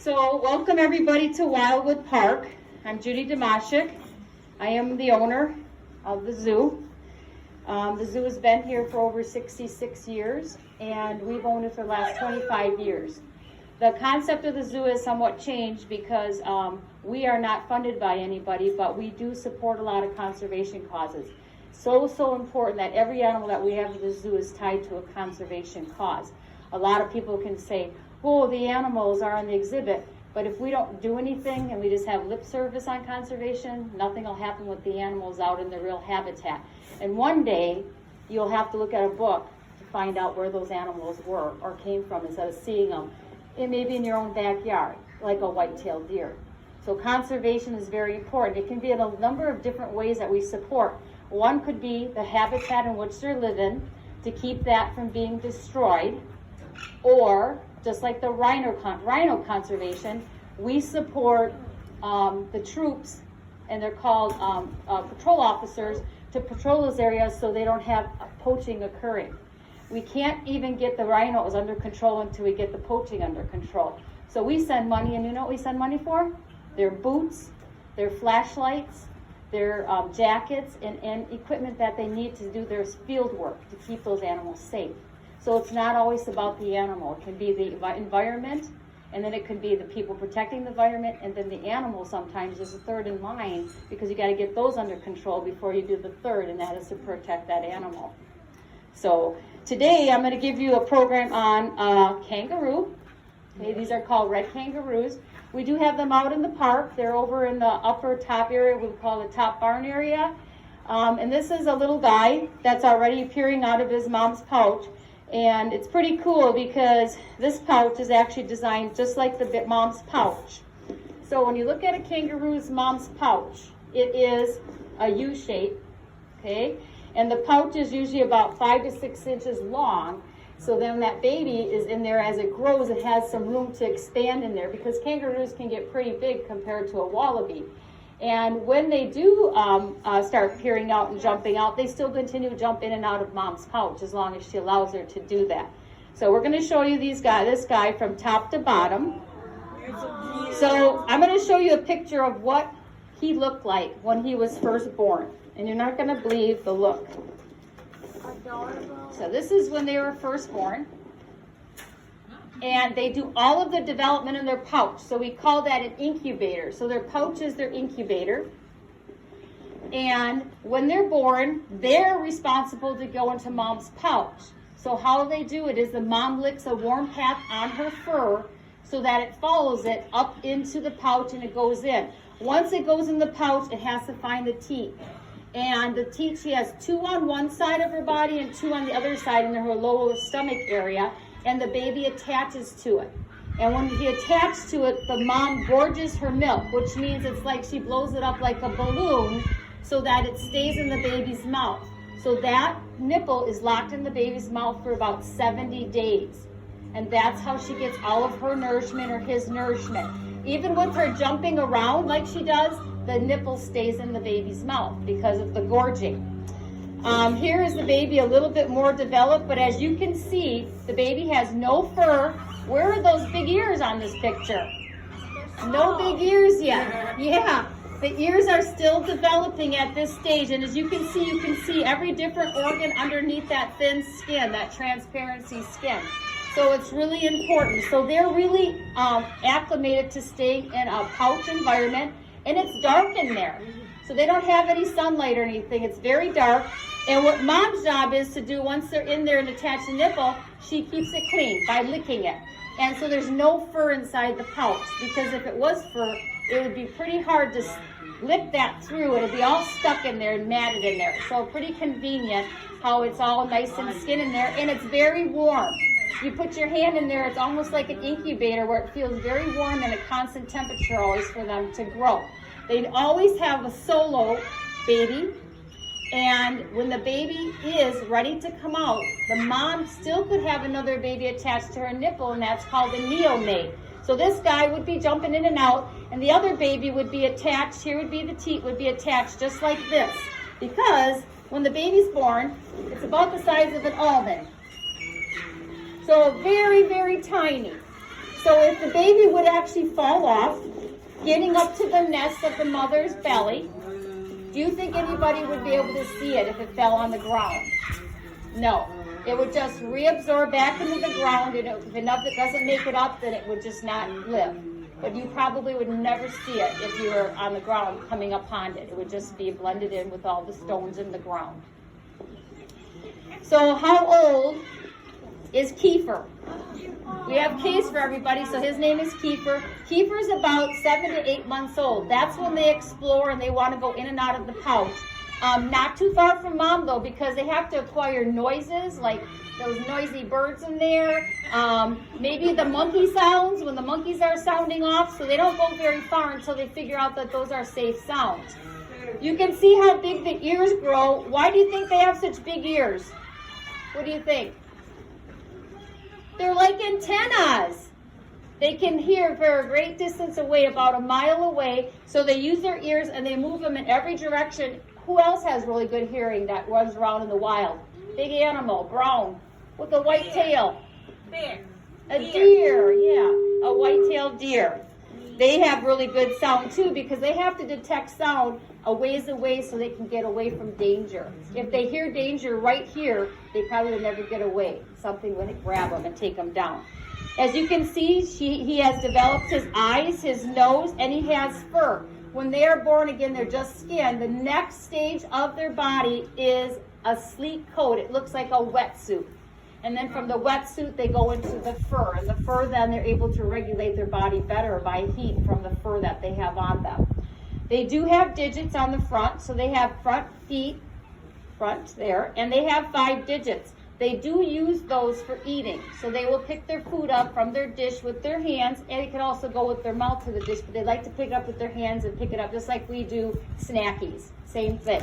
So welcome everybody to Wildwood Park. I'm Judy Demashik. I am the owner of the zoo. The zoo has been here for over 66 years and we've owned it for the last 25 years. The concept of the zoo has somewhat changed because we are not funded by anybody, but we do support a lot of conservation causes. So important that every animal that we have at the zoo is tied to a conservation cause. A lot of people can say, oh, the animals are on the exhibit, but if we don't do anything and we just have lip service on conservation, nothing will happen with the animals out in their real habitat. And one day, you'll have to look at a book to find out where those animals were or came from instead of seeing them. It may be in your own backyard, like a white-tailed deer. So conservation is very important. It can be in a number of different ways that we support. One could be the habitat in which they're living to keep that from being destroyed, or just like the rhino conservation, we support the troops, and they're called patrol officers, to patrol those areas so they don't have poaching occurring. We can't even get the rhinos under control until we get the poaching under control. So we send money, and you know what we send money for? Their boots, their flashlights, their jackets, and equipment that they need to do their field work to keep those animals safe. So it's not always about the animal. It can be the environment, and then it could be the people protecting the environment, and then the animal sometimes is the third in line because you got to get those under control before you do the third, and that is to protect that animal. So today I'm going to give you a program on kangaroo. Okay, these are called red kangaroos. We do have them out in the park. They're over in the upper top area, we call the top barn area. And this is a little guy that's already peering out of his mom's pouch. And it's pretty cool because this pouch is actually designed just like the mom's pouch. So when you look at a kangaroo's mom's pouch, it is a U shape, okay? And the pouch is usually about 5 to 6 inches long. So then that baby is in there as it grows, it has some room to expand in there because kangaroos can get pretty big compared to a wallaby. And when they do start peering out and jumping out, they still continue to jump in and out of mom's pouch as long as she allows her to do that. So we're going to show you this guy from top to bottom. So I'm going to show you a picture of what he looked like when he was first born. And you're not going to believe the look. So this is when they were first born. And they do all of the development in their pouch. So we call that an incubator. So their pouch is their incubator. And when they're born, they're responsible to go into mom's pouch. So how they do it is the mom licks a warm path on her fur so that it follows it up into the pouch and it goes in. Once it goes in the pouch, it has to find the teat. And the teat, she has 2 on one side of her body and 2 on the other side in her lower stomach area. And the baby attaches to it. And when he attaches to it, the mom gorges her milk, which means it's like she blows it up like a balloon so that it stays in the baby's mouth. So that nipple is locked in the baby's mouth for about 70 days. And that's how she gets all of her nourishment or his nourishment. Even with her jumping around like she does, the nipple stays in the baby's mouth because of the gorging. Here is the baby a little bit more developed, but as you can see, the baby has no fur. Where are those big ears on this picture? No big ears yet. Yeah, the ears are still developing at this stage, and as you can see every different organ underneath that thin skin, that transparency skin. So it's really important. So they're really acclimated to staying in a pouch environment, and it's dark in there. So they don't have any sunlight or anything. It's very dark. And what mom's job is to do once they're in there and attach the nipple, she keeps it clean by licking it. And so there's no fur inside the pouch because if it was fur, it would be pretty hard to lick that through. It'll be all stuck in there and matted in there. So pretty convenient how it's all nice and skin in there, and it's very warm. You put your hand in there, it's almost like an incubator where it feels very warm and a constant temperature always for them to grow. They always have a solo baby, and when the baby is ready to come out, the mom still could have another baby attached to her nipple, and that's called a neonate. So this guy would be jumping in and out, and the other baby would be attached. Here would be the teat, would be attached just like this. Because when the baby's born, it's about the size of an almond. So very, very tiny. So if the baby would actually fall off, getting up to the nest of the mother's belly, do you think anybody would be able to see it if it fell on the ground? No. It would just reabsorb back into the ground, and if enough that doesn't make it up, then it would just not live. But you probably would never see it if you were on the ground coming upon it. It would just be blended in with all the stones in the ground. So how old is Kiefer? We have case for everybody, so his name is Kiefer. Kiefer's about 7 to 8 months old. That's when they explore and they want to go in and out of the pouch. Not too far from mom though, because they have to acquire noises like those noisy birds in there. Maybe the monkey sounds when the monkeys are sounding off, so they don't go very far until they figure out that those are safe sounds. You can see how big the ears grow. Why do you think they have such big ears? What do you think? They're like antennas. They can hear for a great distance away, about a mile away, so they use their ears and they move them in every direction. Who else has really good hearing that runs around in the wild? Big animal, brown, with a white tail. Bear. A deer, yeah, a white-tailed deer. They have really good sound too because they have to detect sound a ways away so they can get away from danger. If they hear danger right here, they probably will never get away. Something would grab them and take them down. As you can see, he has developed his eyes, his nose, and he has fur. When they are born again, they're just skin. The next stage of their body is a sleek coat. It looks like a wetsuit. And then from the wetsuit, they go into the fur. And the fur, then they're able to regulate their body better by heat from the fur that they have on them. They do have digits on the front, so they have front feet, front there, and they have 5 digits. They do use those for eating. So they will pick their food up from their dish with their hands, and it can also go with their mouth to the dish, but they like to pick it up with their hands and pick it up just like we do snackies. Same thing.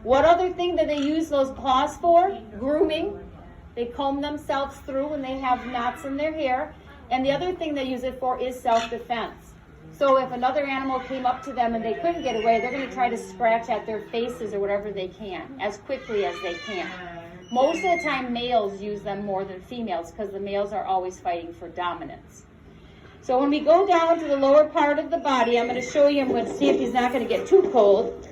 What other thing do they use those claws for? Grooming. They comb themselves through when they have knots in their hair. And the other thing they use it for is self-defense. So if another animal came up to them and they couldn't get away, they're going to try to scratch at their faces or whatever they can, as quickly as they can. Most of the time, males use them more than females because the males are always fighting for dominance. So when we go down to the lower part of the body, I'm going to show you, I'm going to see if he's not going to get too cold.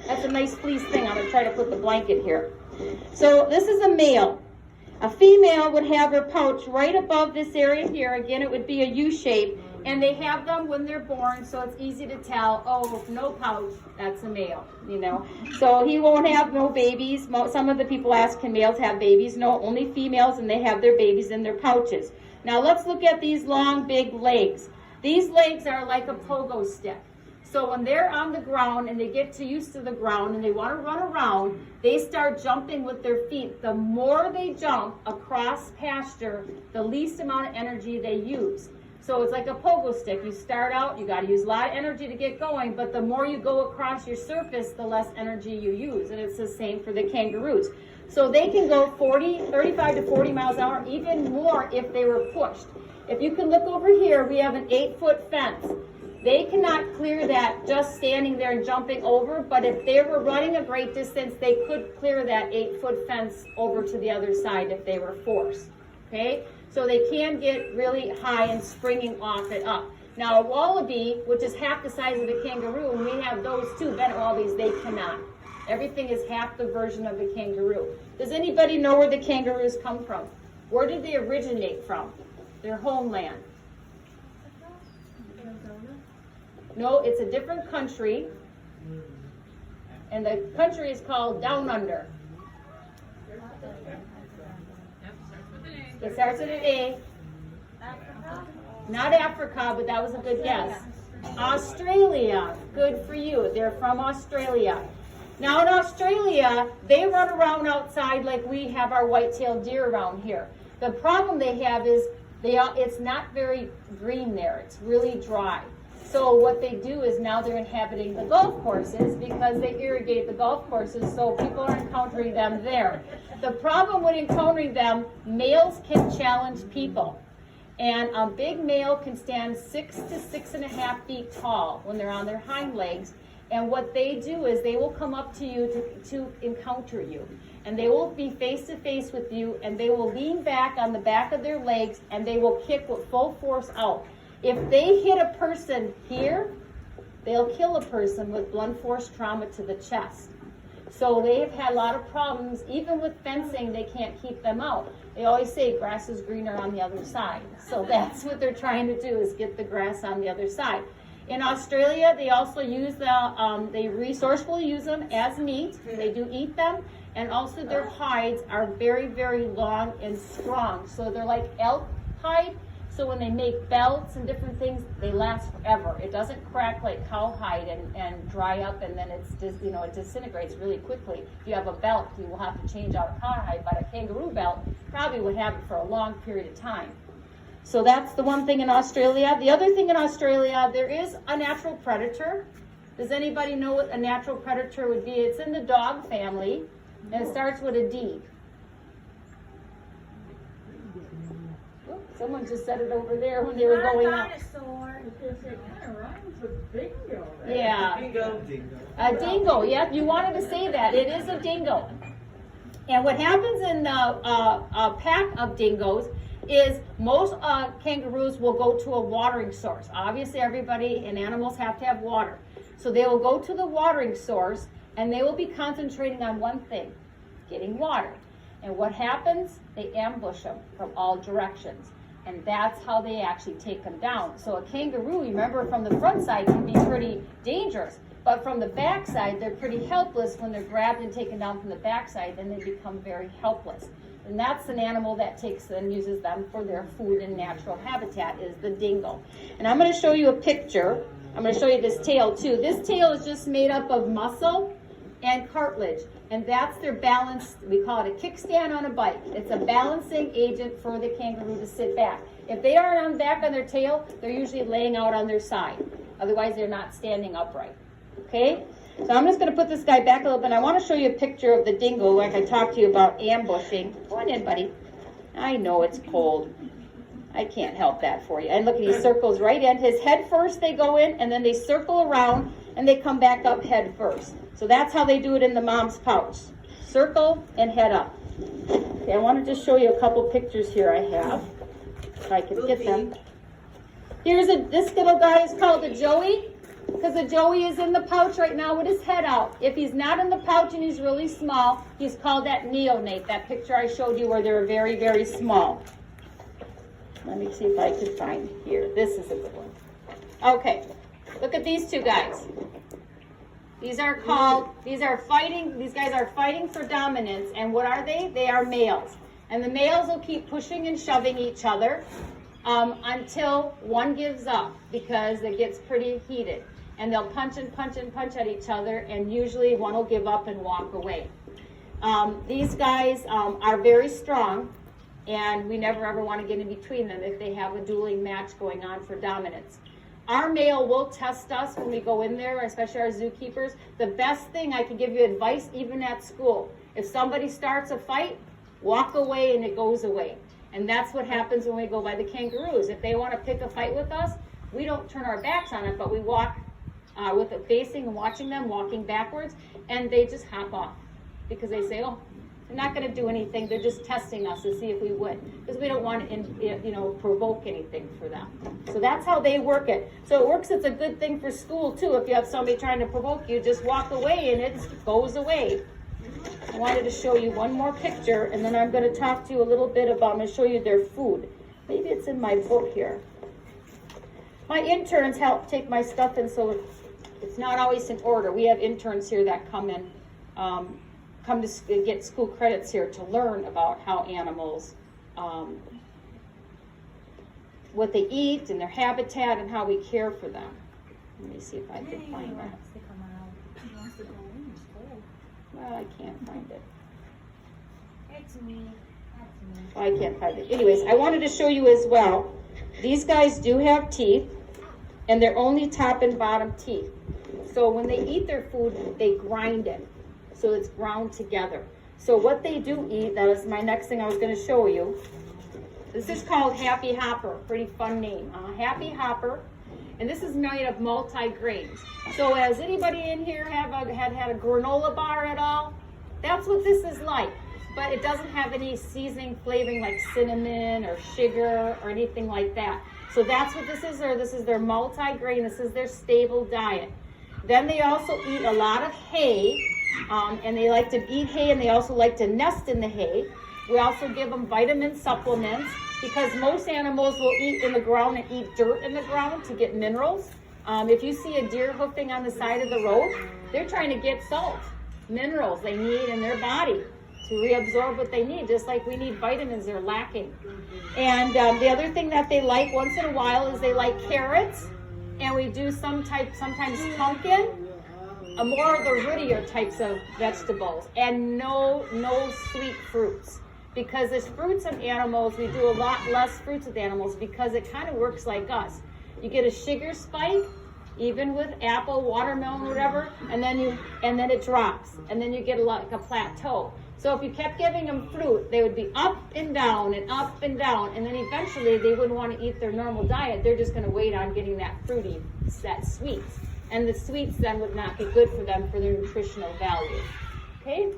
That's a nice fleece thing. I'm going to try to put the blanket here. So this is a male. A female would have her pouch right above this area here. Again, it would be a U shape. And they have them when they're born, so it's easy to tell, oh, no pouch, that's a male, you know. So he won't have no babies. Some of the people ask, can males have babies? No, only females, and they have their babies in their pouches. Now let's look at these long, big legs. These legs are like a pogo stick. So when they're on the ground and they get used to the ground and they want to run around, they start jumping with their feet. The more they jump across pasture, the least amount of energy they use. So it's like a pogo stick. You start out, you got to use a lot of energy to get going, but the more you go across your surface, the less energy you use. And it's the same for the kangaroos. So they can go 35 to 40 miles an hour, even more if they were pushed. If you can look over here, we have an 8-foot fence. They cannot clear that just standing there and jumping over, but if they were running a great distance, they could clear that 8-foot fence over to the other side if they were forced. Okay? So they can get really high and springing off it up. Now a wallaby, which is half the size of a kangaroo, and we have those too, Bennett wallabies, they cannot. Everything is half the version of the kangaroo. Does anybody know where the kangaroos come from? Where did they originate from? Their homeland. No, it's a different country. And the country is called Down Under. It starts with an A. Not Africa, but that was a good guess. Australia. Good for you. They're from Australia. Now in Australia, they run around outside like we have our white-tailed deer around here. The problem they have is it's not very green there. It's really dry. So what they do is now they're inhabiting the golf courses because they irrigate the golf courses, so people are encountering them there. The problem with encountering them, males can challenge people. And a big male can stand 6 to 6.5 feet tall when they're on their hind legs. And what they do is they will come up to you to encounter you. And they will be face to face with you, and they will lean back on the back of their legs, and they will kick with full force out. If they hit a person here, they'll kill a person with blunt force trauma to the chest. So they've had a lot of problems. Even with fencing, they can't keep them out. They always say grass is greener on the other side. So that's what they're trying to do, is get the grass on the other side. In Australia, they also use they resourcefully use them as meat. They do eat them. And also their hides are very, very long and strong. So they're like elk hide. So when they make belts and different things, they last forever. It doesn't crack like cowhide and dry up, and then it disintegrates really quickly. If you have a belt, you will have to change out cowhide, but a kangaroo belt probably would have it for a long period of time. So that's the one thing in Australia. The other thing in Australia, there is a natural predator. Does anybody know what a natural predator would be? It's in the dog family, and it starts with a D. Someone just said it over there when they were going up. Yeah. A dingo. Yeah, you wanted to say that. It is a dingo. And what happens in a pack of dingoes is most kangaroos will go to a watering source. Obviously, everybody and animals have to have water. So they will go to the watering source, and they will be concentrating on one thing, getting water. And what happens? They ambush them from all directions. And that's how they actually take them down. So a kangaroo, remember, from the front side can be pretty dangerous. But from the back side, they're pretty helpless when they're grabbed and taken down from the back side. Then they become very helpless. And that's an animal that takes them, uses them for their food and natural habitat, is the dingo. And I'm going to show you a picture. I'm going to show you this tail too. This tail is just made up of muscle and cartilage. And that's their balance. We call it a kickstand on a bike. It's a balancing agent for the kangaroo to sit back. If they are on back on their tail, they're usually laying out on their side. Otherwise, they're not standing upright. Okay? So I'm just going to put this guy back a little bit. I want to show you a picture of the dingo, like I talked to you about ambushing. Go on in, buddy. I know it's cold. I can't help that for you. And look, he circles right in. His head first, they go in, and then they circle around, and they come back up head first. So that's how they do it in the mom's pouch. Circle and head up. Okay, I want to just show you a couple pictures here I have, if I can get them. This little guy is called a joey, because the joey is in the pouch right now with his head out. If he's not in the pouch and he's really small, he's called that neonate, that picture I showed you where they're very, very small. Let me see if I can find here. This is a good one. Okay, look at these two guys. These guys are fighting for dominance. And what are they? They are males. And the males will keep pushing and shoving each other until one gives up, because it gets pretty heated. And they'll punch and punch and punch at each other, and usually one will give up and walk away. These guys are very strong, and we never ever want to get in between them if they have a dueling match going on for dominance. Our male will test us when we go in there, especially our zookeepers. The best thing, I can give you advice even at school. If somebody starts a fight, walk away and it goes away. And that's what happens when we go by the kangaroos. If they want to pick a fight with us, we don't turn our backs on it, but we walk with it facing and watching them, walking backwards, and they just hop off. Because they say, oh, they're not going to do anything. They're just testing us to see if we would. Because we don't want to, provoke anything for them. So that's how they work it. So it works. It's a good thing for school, too. If you have somebody trying to provoke you, just walk away and it goes away. I wanted to show you one more picture, and then I'm going to talk to you a little bit about, I'm going to show you their food. Maybe it's in my book here. My interns help take my stuff in, so it's not always in order. We have interns here that come in, come to get school credits here to learn about how animals, what they eat and their habitat and how we care for them. Let me see if I can find that. Well, I can't find it. It's me. Oh, I can't find it. Anyways, I wanted to show you as well. These guys do have teeth, and they're only top and bottom teeth. So when they eat their food, they grind it. So it's ground together. So what they do eat, that is my next thing I was going to show you. This is called Happy Hopper. Pretty fun name. Happy Hopper. And this is made of multi-grains. So has anybody in here had a granola bar at all? That's what this is like. But it doesn't have any seasoning flavoring like cinnamon or sugar or anything like that. So that's what this is. This is their multi-grain. This is their stable diet. Then they also eat a lot of hay, and they like to eat hay, and they also like to nest in the hay. We also give them vitamin supplements because most animals will eat in the ground and eat dirt in the ground to get minerals. If you see a deer hoofing on the side of the road, they're trying to get salt, minerals they need in their body to reabsorb what they need, just like we need vitamins they're lacking. And the other thing that they like once in a while is they like carrots, and we do sometimes pumpkin, more of the rootier types of vegetables, and no sweet fruits. Because as fruits of animals, we do a lot less fruits with animals because it kind of works like us. You get a sugar spike, even with apple, watermelon, whatever, and then it drops, and then you get like a plateau. So if you kept giving them fruit, they would be up and down and up and down, and then eventually they wouldn't want to eat their normal diet. They're just going to wait on getting that fruity, that sweets. And the sweets then would not be good for them for their nutritional value. Okay?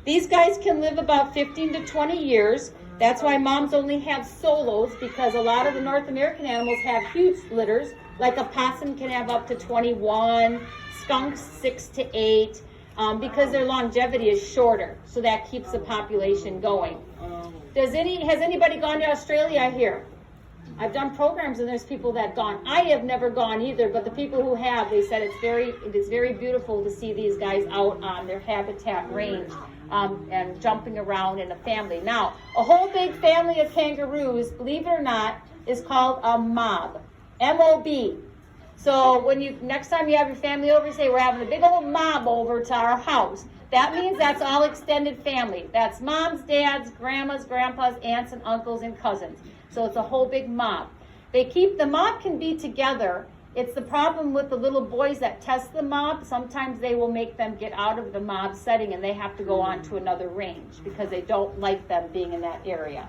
These guys can live about 15 to 20 years. That's why moms only have solos, because a lot of the North American animals have huge litters. Like a possum can have up to 21, skunks 6 to 8. Because their longevity is shorter, so that keeps the population going. Has anybody gone to Australia here? I've done programs and there's people that have gone. I have never gone either, but the people who have, they said it is very beautiful to see these guys out on their habitat range and jumping around in a family. Now, a whole big family of kangaroos, believe it or not, is called a mob, M-O-B. So next time you have your family over, say we're having a big old mob over to our house. That means that's all extended family. That's moms, dads, grandmas, grandpas, aunts, and uncles, and cousins. So it's a whole big mob. The mob can be together. It's the problem with the little boys that test the mob. Sometimes they will make them get out of the mob setting and they have to go on to another range because they don't like them being in that area.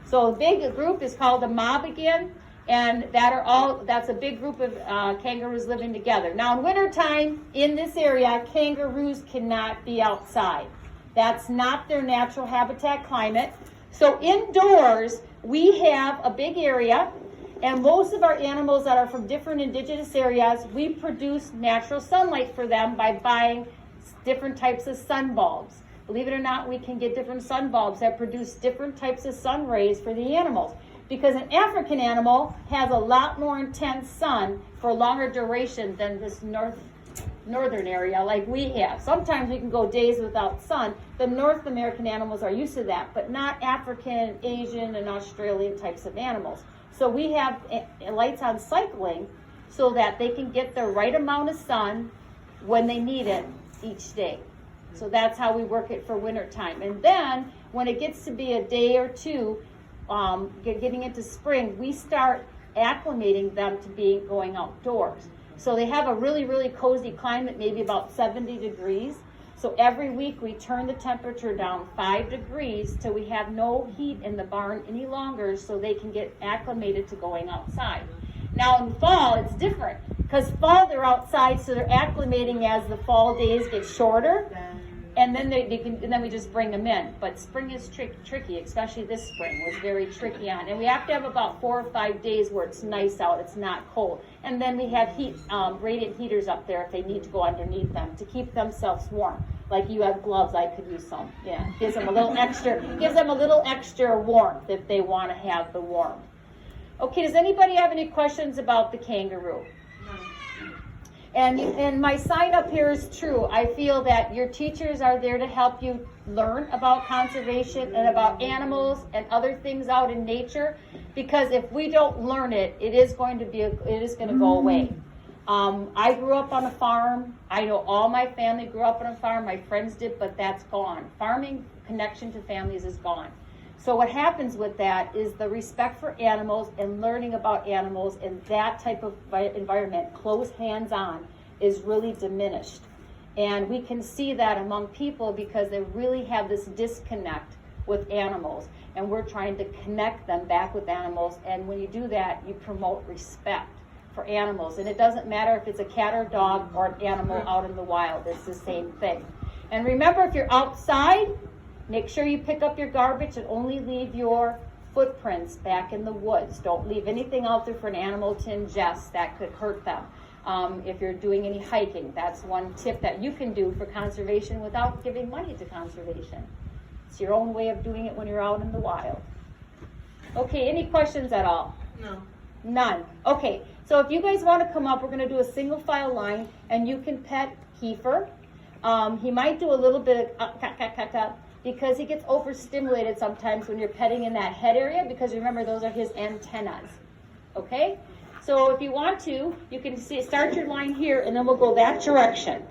So a big group is called a mob again. And that's a big group of kangaroos living together. Now in wintertime, in this area, kangaroos cannot be outside. That's not their natural habitat climate. So indoors, we have a big area, and most of our animals that are from different indigenous areas, we produce natural sunlight for them by buying different types of sun bulbs. Believe it or not, we can get different sun bulbs that produce different types of sun rays for the animals. Because an African animal has a lot more intense sun for a longer duration than this northern area like we have. Sometimes we can go days without sun. The North American animals are used to that, but not African, Asian, and Australian types of animals. So we have lights on cycling so that they can get the right amount of sun when they need it each day. So that's how we work it for wintertime. And then when it gets to be a day or two, getting into spring, we start acclimating them to going outdoors. So they have a really, really cozy climate, maybe about 70 degrees. So every week we turn the temperature down 5 degrees till we have no heat in the barn any longer so they can get acclimated to going outside. Now in fall, it's different because fall they're outside, so they're acclimating as the fall days get shorter. And then then we just bring them in. But spring is tricky, especially this spring was very tricky on. And we have to have about 4 or 5 days where it's nice out, it's not cold. And then we have radiant heaters up there if they need to go underneath them to keep themselves warm. Like you have gloves, I could use some. Yeah, gives them a little extra warmth if they want to have the warmth. Okay, does anybody have any questions about the kangaroo? And my sign up here is true. I feel that your teachers are there to help you learn about conservation and about animals and other things out in nature. Because if we don't learn it, it is going to go away. I grew up on a farm. I know all my family grew up on a farm. My friends did, but that's gone. Farming connection to families is gone. So what happens with that is the respect for animals and learning about animals in that type of environment, close hands-on, is really diminished. And we can see that among people because they really have this disconnect with animals. And we're trying to connect them back with animals. And when you do that, you promote respect for animals. And it doesn't matter if it's a cat or dog or an animal out in the wild. It's the same thing. And remember, if you're outside, make sure you pick up your garbage and only leave your footprints back in the woods. Don't leave anything out there for an animal to ingest that could hurt them. If you're doing any hiking, that's one tip that you can do for conservation without giving money to conservation. It's your own way of doing it when you're out in the wild. Okay, any questions at all? No. None. Okay, so if you guys want to come up, we're going to do a single file line, and you can pet Kiefer. He might do a little bit of because he gets overstimulated sometimes when you're petting in that head area, because remember, those are his antennas. Okay? So if you want to, you can start your line here, and then we'll go that direction.